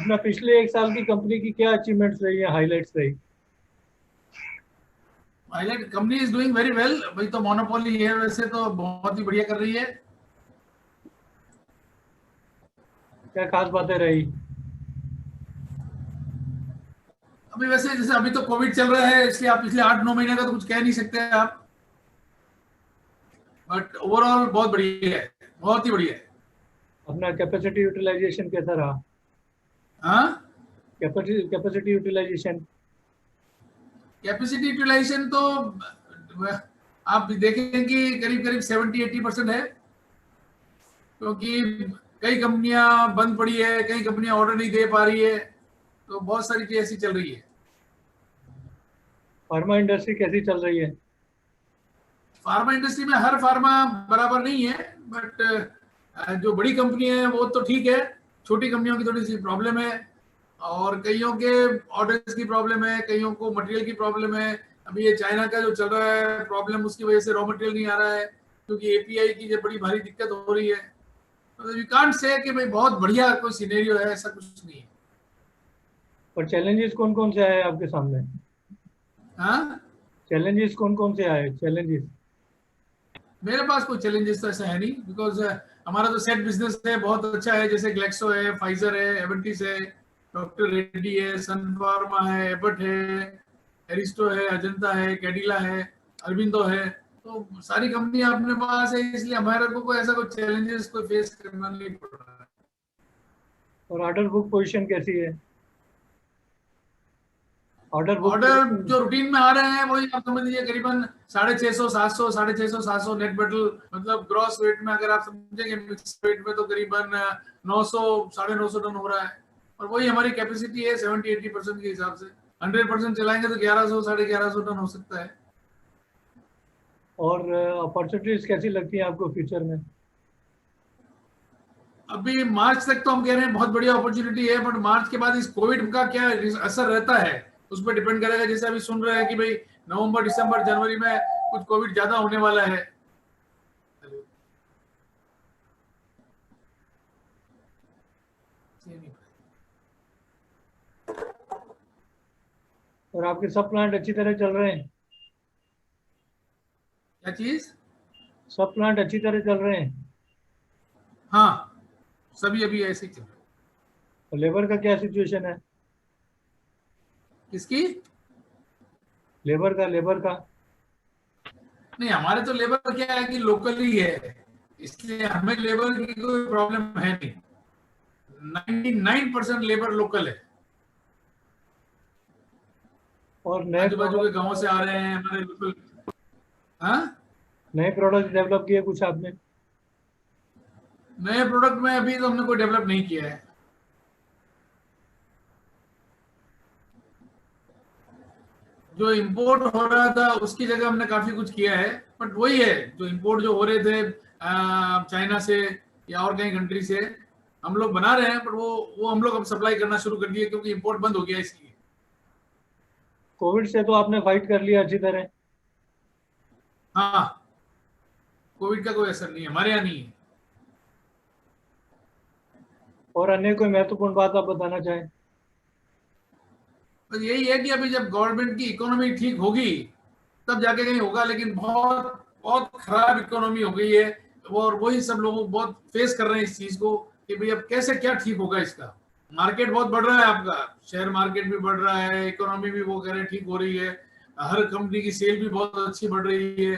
अपना पिछले एक साल की कंपनी की क्या अचीवमेंट्स रही है, हाइलाइट्स रही? Highlight, company is doing very well. भाई तो मोनोपोली है, वैसे तो बहुत ही बढ़िया कर रही है। क्या खास बातें रही? अभी वैसे जैसे अभी तो कोविड चल रहा है, इसलिए आप पिछले 8-9 महीने का तो कुछ कह नहीं सकते आप, बट ओवरऑल बहुत बढ़िया है, बहुत ही बढ़िया है। अपना कैपेसिटी यूटिलाइजेशन कैसा रहा? हाँ, कैपेसिटी यूटिलाइजेशन। कैपेसिटी यूटिलाइजेशन तो आप देखें कि करीब करीब 70-80% है, क्योंकि कई कंपनियां बंद पड़ी है, कई कंपनियां ऑर्डर नहीं दे पा रही है, तो बहुत सारी चीजें ऐसी चल रही है। फार्मा इंडस्ट्री कैसी चल रही है? फार्मा इंडस्ट्री में हर फार्मा बराबर नहीं है, बट जो बड़ी कंपनी है वो तो ठीक है, छोटी कंपनियों की थोड़ी सी प्रॉब्लम है, और कईयों के ऑर्डर्स की प्रॉब्लम है, कईयों को मटेरियल की प्रॉब्लम है। अभी ये चाइना का जो चल रहा है प्रॉब्लम, उसकी वजह से रॉ मटेरियल नहीं आ रहा है, क्योंकि एपीआई की जो बड़ी भारी दिक्कत हो रही है। तो यू कांट से कि भाई बहुत बढ़िया कोई सिनेरियो है, ऐसा कुछ नहीं है। और चैलेंजेस कौन कौन से आए आपके सामने? हाँ, चैलेंजेस कौन कौन से आए, चैलेंजेस? मेरे पास कोई चैलेंजेस तो ऐसा है नहीं, बिकॉज हमारा तो सेट बिजनेस है, बहुत अच्छा है। जैसे ग्लेक्सो है, फाइजर है, एवेंटिस है, डॉक्टर रेड्डी है, सन फार्मा है, एबट है, एरिस्टो है, अजंता है, कैडिला है, अरविंदो है। तो सारी कंपनियां अपने पास है, इसलिए हमारे को कोई ऐसा कोई चैलेंजेस कोई फेस करना नहीं पड़ रहा है। और ऑर्डर बुक पोजीशन कैसी है? Order book order position. जो रूटीन में आ रहे हैं वही आप समझ लीजिए, करीबन 650-700, 650-700 नेट मेटल, मतलब ग्रॉस वेट में अगर आप समझेंगे, मिक्स वेट में तो करीबन 900, 950 टन हो रहा है। और वही हमारी कैपेसिटी है 70-80% के हिसाब से। 100% चलाएंगे तो 1100, 1150 टन हो सकता है। और अपॉर्चुनिटीज कैसी लगती हैं आपको फ्यूचर में? अभी मार्च तक तो हम कह रहे हैं बहुत बढ़िया अपॉर्चुनिटी है, बट मार्च के बाद इस कोविड का क्या असर रहता है उस पर डिपेंड करेगा। जैसे अभी सुन रहे हैं कि भाई नवंबर, दिसंबर, जनवरी में कुछ कोविड ज्यादा होने वाला है। और आपके सब प्लांट अच्छी तरह चल रहे हैं? क्या चीज? सब प्लांट अच्छी तरह चल रहे हैं? हाँ, सभी अभी ऐसे ही चल रहा है। और लेबर का क्या सिचुएशन है? किसकी? लेबर का। नहीं, हमारे तो लेबर क्या है कि लोकल ही है, इसलिए हमें लेबर की कोई प्रॉब्लम है नहीं। 99% लेबर लोकल है। और नए आजू बाजू के गांवों से आ प्रोडक्ट रहे हैं हमारे लोकल। हाँ, नए प्रोडक्ट डेवलप किए कुछ आपने? नए प्रोडक्ट में अभी तो हमने कोई डेवलप नहीं किया है। जो इंपोर्ट हो रहा था उसकी जगह हमने काफी कुछ किया है, बट वही है, जो इंपोर्ट जो हो रहे थे चाइना से या और कई कंट्री से, हम लोग बना रहे हैं, बट वो हम लोग अब सप्लाई करना शुरू कर दिए, क्योंकि इंपोर्ट बंद हो गया इसलिए। कोविड से तो आपने फाइट कर लिया अच्छी तरह। हाँ, कोविड का कोई असर नहीं है, हमारे यहाँ नहीं है। और अन्य कोई महत्वपूर्ण बात आप बताना चाहें? बस यही है कि अभी जब गवर्नमेंट की इकोनॉमी ठीक होगी तब जाके कहीं होगा, लेकिन बहुत बहुत खराब इकोनॉमी हो गई है। और वही सब लोग बहुत फेस कर रहे हैं इस चीज को कि भाई अब कैसे क्या ठीक होगा इसका। मार्केट बहुत बढ़ रहा है, आपका शेयर मार्केट भी बढ़ रहा है, इकोनॉमी भी वो कह रहे हैं ठीक हो रही है, हर कंपनी की सेल भी बहुत अच्छी बढ़ रही है,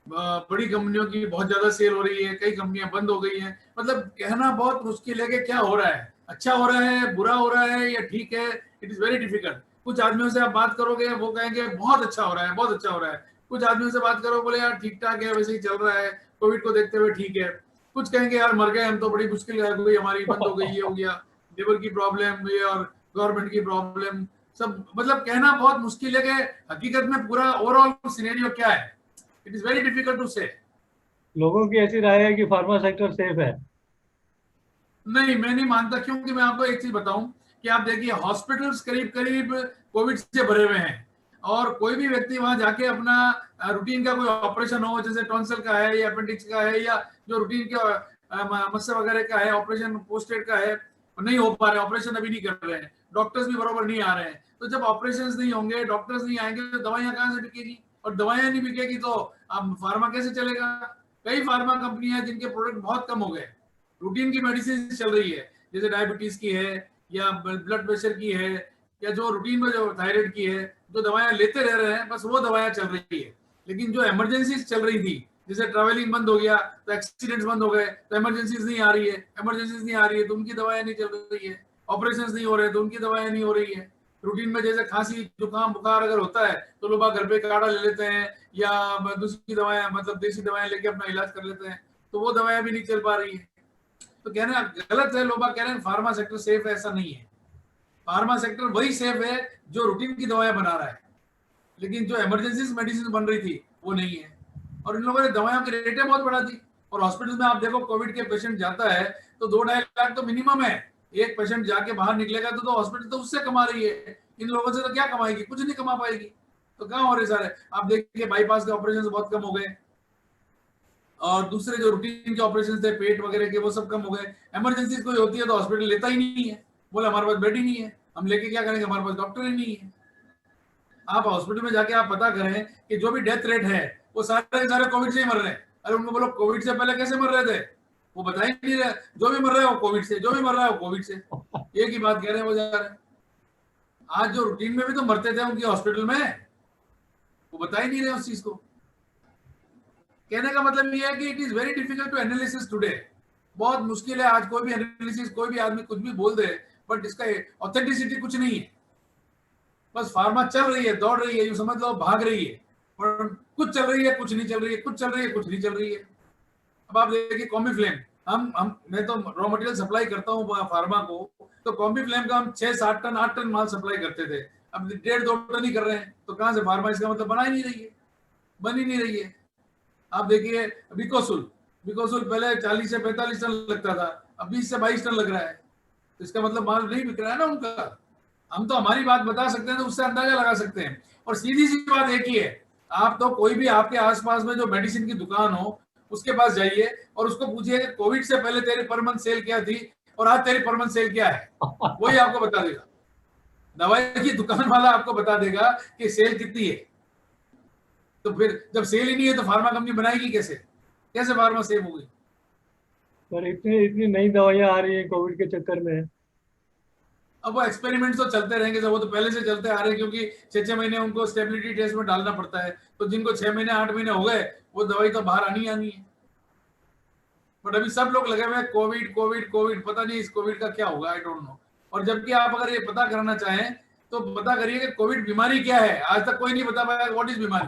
बड़ी कंपनियों की बहुत ज्यादा सेल हो रही है, कई कंपनियां बंद हो गई हैं। मतलब कहना बहुत मुश्किल है कि क्या हो रहा है, अच्छा हो रहा है, बुरा हो रहा है, या ठीक है। It is very difficult. कुछ आदमियों से आप बात करोगे वो कहेंगे बहुत अच्छा हो रहा है, बहुत अच्छा हो रहा है। कुछ आदमियों से बात करो, बोले यार ठीक ठाक है, वैसे ही चल रहा है, कोविड को देखते हुए ठीक है। कुछ कहेंगे यार मर गए हम तो, बड़ी मुश्किल है कोई हमारी, बंद हो गई, ये हो गया, लेबर की प्रॉब्लम ये और गवर्नमेंट की प्रॉब्लम सब। मतलब कहना बहुत मुश्किल है कि हकीकत में पूरा ओवरऑल सिनेरियो क्या है। It is very difficult to say. लोगों की ऐसी राय है कि फार्मा सेक्टर सेफ है। नहीं, मैं नहीं मानता, क्योंकि मैं आपको एक चीज बताऊं कि आप देखिए हॉस्पिटल्स करीब करीब कोविड से भरे हुए हैं, और कोई भी व्यक्ति वहां जाके अपना रूटीन का कोई ऑपरेशन हो, जैसे टॉन्सिल का है या अपेंडिक्स का है, या जो रूटीन के मस्से वगैरह का है ऑपरेशन, पोस्टेड का है, नहीं हो पा रहे, ऑपरेशन अभी नहीं कर रहे हैं, डॉक्टर्स भी बराबर नहीं आ रहे हैं। तो जब ऑपरेशंस नहीं होंगे, डॉक्टर्स नहीं आएंगे, तो दवाइयां कहाँ से बिकेगी? और दवाइयां नहीं बिकेगी तो अब फार्मा कैसे चलेगा? कई फार्मा कंपनियां जिनके प्रोडक्ट बहुत कम हो गए, रूटीन की मेडिसिन चल रही है, जैसे डायबिटीज की है या ब्लड प्रेशर की है या जो रूटीन में जो थायराइड की है, जो दवाइयां लेते रह रहे हैं, बस वो दवाइयां चल रही है। लेकिन जो इमरजेंसी चल रही थी, जैसे ट्रैवलिंग बंद हो गया तो एक्सीडेंट्स बंद हो गए, तो इमरजेंसीज नहीं आ रही है, इमरजेंसीज नहीं आ रही है तो उनकी दवाएं नहीं चल रही है, ऑपरेशंस नहीं हो रहे तो उनकी दवाएं नहीं हो रही है। रूटीन में जैसे खांसी जुकाम बुखार अगर होता है तो लोग घर पे काढ़ा ले लेते हैं या दूसरी दवाएं, मतलब देसी दवाएं लेके अपना इलाज कर लेते हैं, तो वो दवाएं भी नहीं चल पा रही है। तो कहना गलत है, लोग कह रहे हैं फार्मा सेक्टर सेफ है, ऐसा नहीं है। फार्मा सेक्टर वही सेफ है जो रूटीन की दवाएं बना रहा है, लेकिन जो इमरजेंसी मेडिसिन बन रही थी वो नहीं है। और इन लोगों ने दवाइयों की रेटें बहुत बढ़ा दी। और हॉस्पिटल में आप देखो, कोविड के पेशेंट जाता है तो 2-2.5 लाख तो मिनिमम है। एक पेशेंट जाके बाहर निकलेगा तो हॉस्पिटल तो उससे कमा रही है, इन लोगों से तो क्या कमाएगी? कुछ नहीं कमा पाएगी। तो कहाँ हो रहे सारे? आप देखिए बाईपास के ऑपरेशन बहुत कम हो गए, और दूसरे जो रूटीन के ऑपरेशन थे पेट वगैरह के, वो सब कम हो गए। इमरजेंसी कोई होती है तो हॉस्पिटल लेता ही नहीं है, बोले हमारे पास बेड ही नहीं है, हम लेके क्या करेंगे, हमारे पास डॉक्टर ही नहीं है। आप हॉस्पिटल में जाके आप पता करें कि जो भी डेथ रेट है वो सारे के सारे कोविड से ही मर रहे हैं। अरे उनको बोलो कोविड से पहले कैसे मर रहे थे, वो बता ही नहीं रहे। जो भी मर रहा है वो कोविड से, जो भी मर रहा है वो कोविड से, एक ही बात कह रहे हैं वो जा रहे हैं। आज जो रूटीन में भी तो मरते थे उनके हॉस्पिटल में, वो बता ही नहीं रहे उस चीज को। कहने का मतलब ये है कि it is very difficult to analysis today. बहुत मुश्किल है आज कोई भी एनालिसिस, कोई भी आदमी कुछ भी बोल दे, बट इसका ऑथेंटिसिटी कुछ नहीं है। बस फार्मा चल रही है, दौड़ रही है, यूं समझ लो भाग रही है, और कुछ चल रही है कुछ नहीं चल रही है, कुछ चल रही है कुछ नहीं चल रही है। अब आप देखिए कॉम्बीफ्लेम, हम मैं तो रॉ मटेरियल सप्लाई करता हूँ फार्मा को, तो कॉम्बीफ्लेम का हम 6-7 टन 8 टन माल सप्लाई करते थे, अब 1.5-2 टन ही कर रहे हैं, तो कहाँ से फार्मा? इसका मतलब बना ही नहीं रही है, बन ही नहीं रही है। आप देखिए बिकोसुल, बिकोसुल पहले 40 से 45 टन लगता था, अब 20 से 22 टन लग रहा है, तो इसका मतलब माल नहीं बिक रहा है ना उनका। हम तो हमारी बात बता सकते हैं तो उससे अंदाजा लगा सकते हैं। और सीधी सी बात एक ही है, आप तो कोई भी आपके आसपास में जो मेडिसिन की दुकान हो उसके पास जाइए और उसको पूछिए कि कोविड से पहले तेरी पर मंथ सेल क्या थी और आज तेरी पर मंथ सेल क्या है, वही आपको बता देगा। दवाई की दुकान वाला आपको बता देगा कि सेल कितनी है। तो फिर जब सेल ही नहीं है तो फार्मा कंपनी बनाएगी कैसे? कैसे फार्मा सेव होगी? पर इतनी इतनी नई दवाइयां आ रही हैं कोविड के चक्कर में। अब वो एक्सपेरिमेंट तो चलते रहेंगे, वो तो पहले से चलते आ रहे हैं, क्योंकि 6-6 महीने उनको स्टेबिलिटी टेस्ट में डालना पड़ता है। तो जिनको 6 महीने 8 महीने हो गए वो दवाई तो बाहर आनी आनी है। बट अभी सब लोग लगे हुए हैं कोविड कोविड कोविड, पता नहीं इस कोविड का क्या होगा, आई डोंट नो। और जबकि आप अगर ये पता करना चाहें तो पता करिए कि कोविड बीमारी क्या है। आज तक कोई नहीं बता पाया व्हाट इज बीमारी।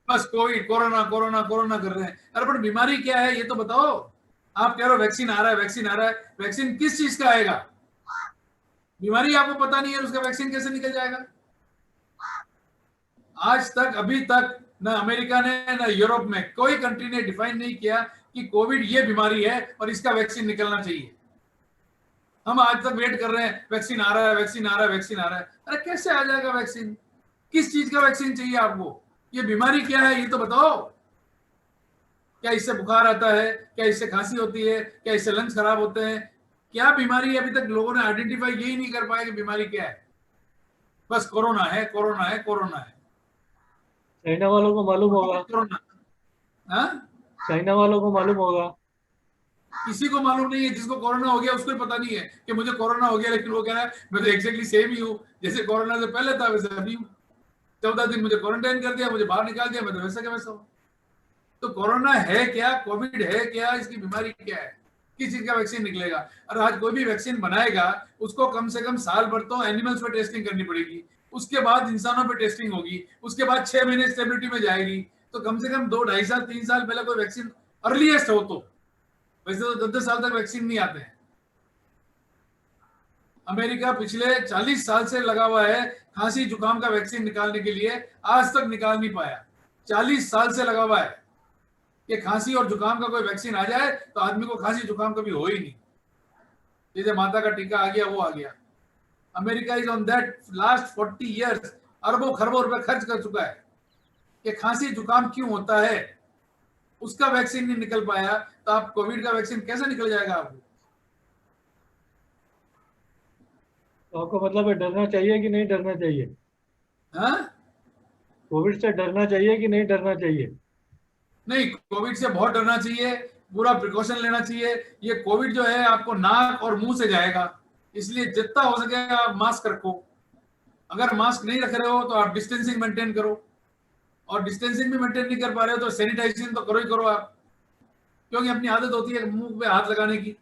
बस कोविड कोरोना कोरोना कोरोना कर रहे हैं। अरे बट बीमारी क्या है ये तो बताओ। आप कह रहे हो वैक्सीन आ रहा है, वैक्सीन आ रहा है, वैक्सीन किस चीज का आएगा? बीमारी आपको पता नहीं है, उसका वैक्सीन कैसे निकल जाएगा? आज तक अभी तक ना अमेरिका ने ना यूरोप में कोई कंट्री ने डिफाइन नहीं किया कि कोविड ये बीमारी है और इसका वैक्सीन निकलना चाहिए। हम आज तक वेट कर रहे हैं वैक्सीन आ रहा है, वैक्सीन आ रहा है, वैक्सीन आ रहा है। अरे कैसे आ जाएगा वैक्सीन? किस चीज का वैक्सीन चाहिए आपको? ये बीमारी क्या है ये तो बताओ। क्या इससे बुखार आता है? क्या इससे खांसी होती है? क्या इससे लंग्स खराब होते हैं? क्या बीमारी है? अभी तक लोगों ने आइडेंटिफाई यही नहीं कर पाया कि बीमारी क्या है। बस कोरोना है कोरोना है कोरोना है। चाइना वालों को मालूम होगा। कोरोना, हाँ? चाइना वालों को मालूम होगा। किसी को मालूम नहीं है। जिसको कोरोना हो गया उसको ही पता नहीं है कि मुझे कोरोना हो गया, लेकिन वो कह रहा है मैं तो एग्जैक्टली सेम ही हूँ, जैसे कोरोना से पहले था वैसे अभी हूँ। 14 दिन मुझे क्वारंटाइन कर दिया, मुझे बाहर निकाल दिया, मैं तो वैसा का वैसा हूँ। तो कोरोना है क्या, कोविड है क्या, इसकी बीमारी क्या है, किस चीज का वैक्सीन निकलेगा? और आज कोई भी वैक्सीन बनाएगा उसको कम से कम साल भर तो एनिमल्स पे टेस्टिंग करनी पड़ेगी, उसके बाद इंसानों पे टेस्टिंग होगी, उसके बाद 6 महीने स्टेबिलिटी में जाएगी। तो कम से कम 2-2.5 साल 3 साल पहले कोई वैक्सीन अर्लीस्ट हो तो, वैसे तो 10-10 साल तक वैक्सीन नहीं आते हैं। अमेरिका पिछले 40 साल से लगा हुआ है खांसी जुकाम का वैक्सीन निकालने के लिए, आज तक निकाल नहीं पाया। 40 साल से लगा हुआ है कि खांसी और जुकाम का कोई वैक्सीन आ जाए तो आदमी को खांसी जुकाम कभी हो ही नहीं। जैसे माता का टीका आ गया वो आ गया। America is on that last 40 years, अरबों खरबों रुपए खर्च कर चुका है कि खांसी जुकाम क्यों होता है, उसका वैक्सीन नहीं निकल पाया। तो आप कोविड का वैक्सीन कैसे निकल जाएगा आपको? तो आपका मतलब है डरना चाहिए कि नहीं डरना चाहिए? हाँ, कोविड से डरना चाहिए कि नहीं डरना चाहिए? नहीं, कोविड से बहुत डरना चाहिए, पूरा प्रिकॉशन लेना चाहिए। ये कोविड जो है आपको नाक और मुंह से जाएगा, इसलिए जितना हो सके आप मास्क रखो। अगर मास्क नहीं रख रहे हो तो आप डिस्टेंसिंग मेंटेन करो, और डिस्टेंसिंग भी मेंटेन नहीं कर पा रहे हो तो सैनिटाइजेशन तो करो ही करो आप, क्योंकि अपनी आदत होती है मुंह पे हाथ लगाने की।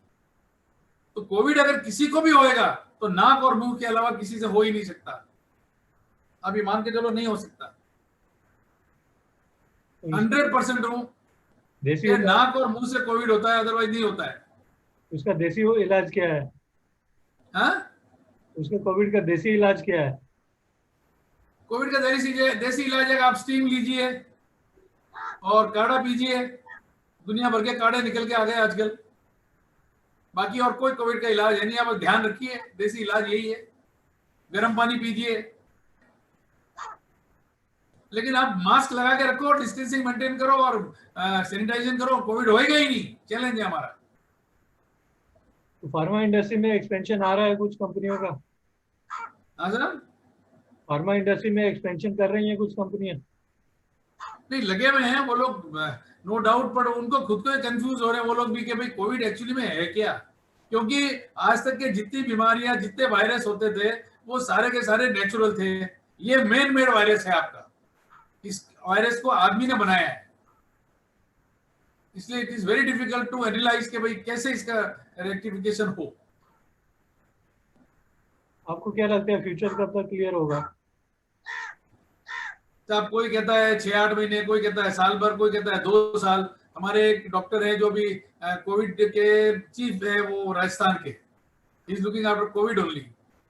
तो कोविड अगर किसी को भी होएगा तो नाक और मुंह के अलावा किसी से हो ही नहीं सकता। अभी मान के चलो नहीं हो सकता, तो इसका 100% हूं देसी कि इलाज, नाक और मुंह से कोविड होता है, अदरवाइज नहीं होता है। उसका देसी वो इलाज क्या है? हाँ, उसके कोविड का देसी इलाज क्या है? कोविड का देसी इलाज है कि आप स्टीम लीजिए और काढ़ा पीजिए। दुनिया भर के काढ़े निकल के आ गए आजकल। बाकी और कोई कोविड का इलाज है नहीं, आप ध्यान रखिए, देसी इलाज यही है। गर्म पानी पीजिए, लेकिन आप मास्क लगा के रखो, डिस्टेंसिंग मेंटेन करो और सैनिटाइजेशन करो, कोविड होएगा ही नहीं। चैलेंज है हमारा। तो फार्मा इंडस्ट्री में एक्सपेंशन आ रहा है कुछ कंपनियों का? हाँ सर। फार्मा इंडस्ट्री में एक्सपेंशन कर रही हैं कुछ कंपनियां? नहीं, लगे हुए हैं वो लोग, नो डाउट, पर उनको खुद को कंफ्यूज हो रहे हैं वो लोग भी कि भाई कोविड एक्चुअली में है क्या। क्योंकि आज तक के जितनी बीमारियां, जितने वायरस होते थे, वो सारे के सारे नेचुरल थे। ये मैन मेड वायरस है आपका। इस वायरस को आदमी ने बनाया है, इसलिए it is very difficult to analyse कि भाई कैसे इसका रेक्टिफिकेशन हो। आपको क्या लगता है फ्यूचर कब तक क्लियर होगा? तो अब कोई कहता है 6-8 महीने, कोई कहता है साल भर, कोई कहता है 2 साल। हमारे एक डॉक्टर है जो भी कोविड के चीफ है, वो राजस्थान के, is looking after Covid only.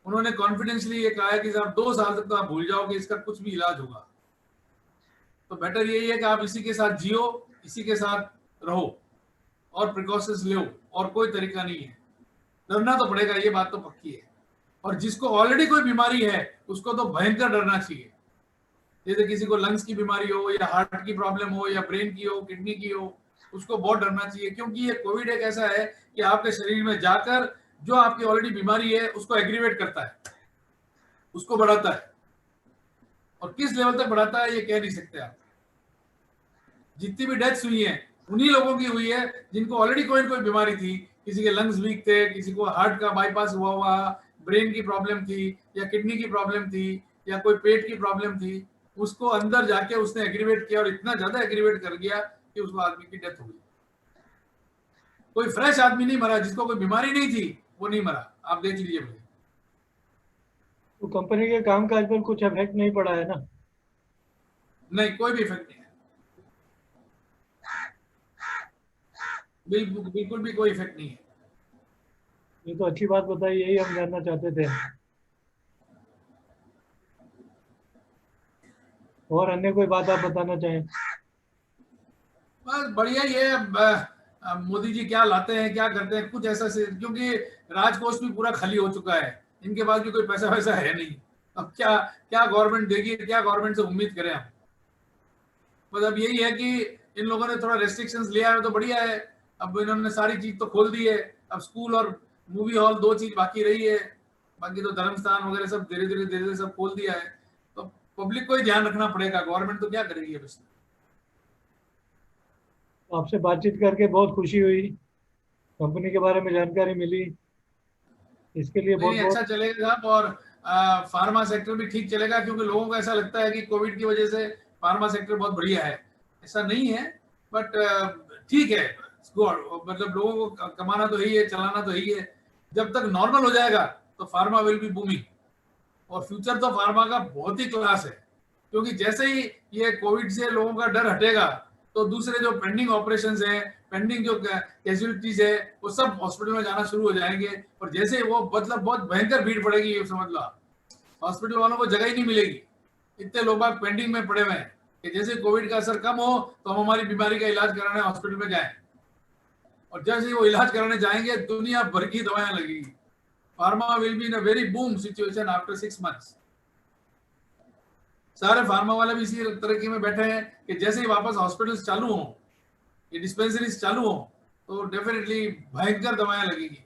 उन्होंने कॉन्फिडेंसली ये कहा है कि साहब 2 साल तक तो आप भूल जाओगे इसका कुछ भी इलाज होगा। तो बेटर यही है कि आप इसी के साथ जियो, इसी के साथ रहो और प्रिकॉशंस लो, और कोई तरीका नहीं है। डरना तो पड़ेगा, ये बात तो पक्की है। और जिसको ऑलरेडी कोई बीमारी है उसको तो भयंकर डरना चाहिए। जैसे किसी को लंग्स की बीमारी हो, या हार्ट की प्रॉब्लम हो, या ब्रेन की हो, किडनी की हो, उसको बहुत डरना चाहिए। क्योंकि ये कोविड एक ऐसा है कि आपके शरीर में जाकर जो आपकी ऑलरेडी बीमारी है उसको एग्रीवेट करता है, उसको बढ़ाता है। और किस लेवल तक बढ़ाता है ये कह नहीं सकते आप। जितनी भी डेथ्स हुई हैं उन्हीं लोगों की हुई है जिनको ऑलरेडी कोई ना कोई बीमारी थी। किसी के लंग्स वीक थे, किसी को हार्ट का बाईपास हुआ हुआ, ब्रेन की प्रॉब्लम थी, या किडनी की प्रॉब्लम थी, या कोई पेट की प्रॉब्लम थी। उसको अंदर जाके उसने एग्रीवेट किया, और इतना ज्यादा एग्रीवेट कर गया कि उसको आदमी की डेथ हो गई। कोई फ्रेश आदमी नहीं मरा, जिसको कोई बीमारी नहीं थी वो नहीं मरा, आप देख लीजिए भाई। तो कंपनी के कामकाज पर कुछ इफेक्ट नहीं पड़ा है ना? नहीं, कोई भी इफेक्ट नहीं है, बिल्कुल बिल्कुल भी कोई इफेक्ट नहीं है। ये तो अच्छी बात बताई, यही हम जानना चाहते थे। और अन्य कोई बात आप बताना चाहें? बस बढ़िया ही है। अब मोदी जी क्या लाते हैं, क्या करते हैं, कुछ ऐसा से, क्योंकि राजकोष भी पूरा खाली हो चुका है, इनके पास भी कोई पैसा वैसा है नहीं। अब क्या क्या गवर्नमेंट देगी, क्या गवर्नमेंट से उम्मीद करें हम। बस अब यही है कि इन लोगों ने थोड़ा रेस्ट्रिक्शंस लिया है तो बढ़िया है। अब इन्होंने सारी चीज तो खोल दी है। अब स्कूल और मूवी हॉल, दो चीज बाकी रही है। बाकी तो धर्म स्थान वगैरह सब धीरे धीरे सब खोल दिया है। तो पब्लिक को ही ध्यान रखना पड़ेगा, गवर्नमेंट तो क्या करेगी अब इसमें। आपसे बातचीत करके बहुत खुशी हुई, कंपनी के बारे में जानकारी मिली, इसके लिए नहीं बहुत नहीं, बहुत। अच्छा चलेगा साहब। और फार्मा सेक्टर भी ठीक चलेगा, क्योंकि लोगों को ऐसा लगता है कि कोविड की वजह से फार्मा सेक्टर बहुत बढ़िया है। ऐसा नहीं है, बट ठीक है, मतलब लोगों को कमाना तो यही है, चलाना तो यही है। जब तक नॉर्मल हो जाएगा तो फार्मा विल बी बूमिंग। और फ्यूचर तो फार्मा का बहुत ही क्लास है, क्योंकि जैसे ही ये कोविड से लोगों का डर हटेगा तो दूसरे जो पेंडिंग ऑपरेशंस हैं, पेंडिंग जो कैजुअलिटीज है, वो सब हॉस्पिटल में जाना शुरू हो जाएंगे। और जैसे ही वो, मतलब बहुत भयंकर भीड़ पड़ेगी, ये समझ लो, हॉस्पिटल वालों को जगह ही नहीं मिलेगी। इतने लोग बाग पेंडिंग में पड़े हुए हैं कि जैसे कोविड का असर कम हो तो हम हमारी बीमारी का इलाज कराने हॉस्पिटल में जाएं। और जैसे ही वो इलाज कराने जाएंगे दुनिया भर की दवाएं लगेगी। Pharma will be in a very boom situation after 6 months. सारे फार्मा वाले भी इसी तरीके में बैठे हैं कि जैसे ही वापस हॉस्पिटल्स चालू हों, ये डिस्पेंसरीज चालू हों, तो डेफिनेटली भयंकर दवाएं लगेगी।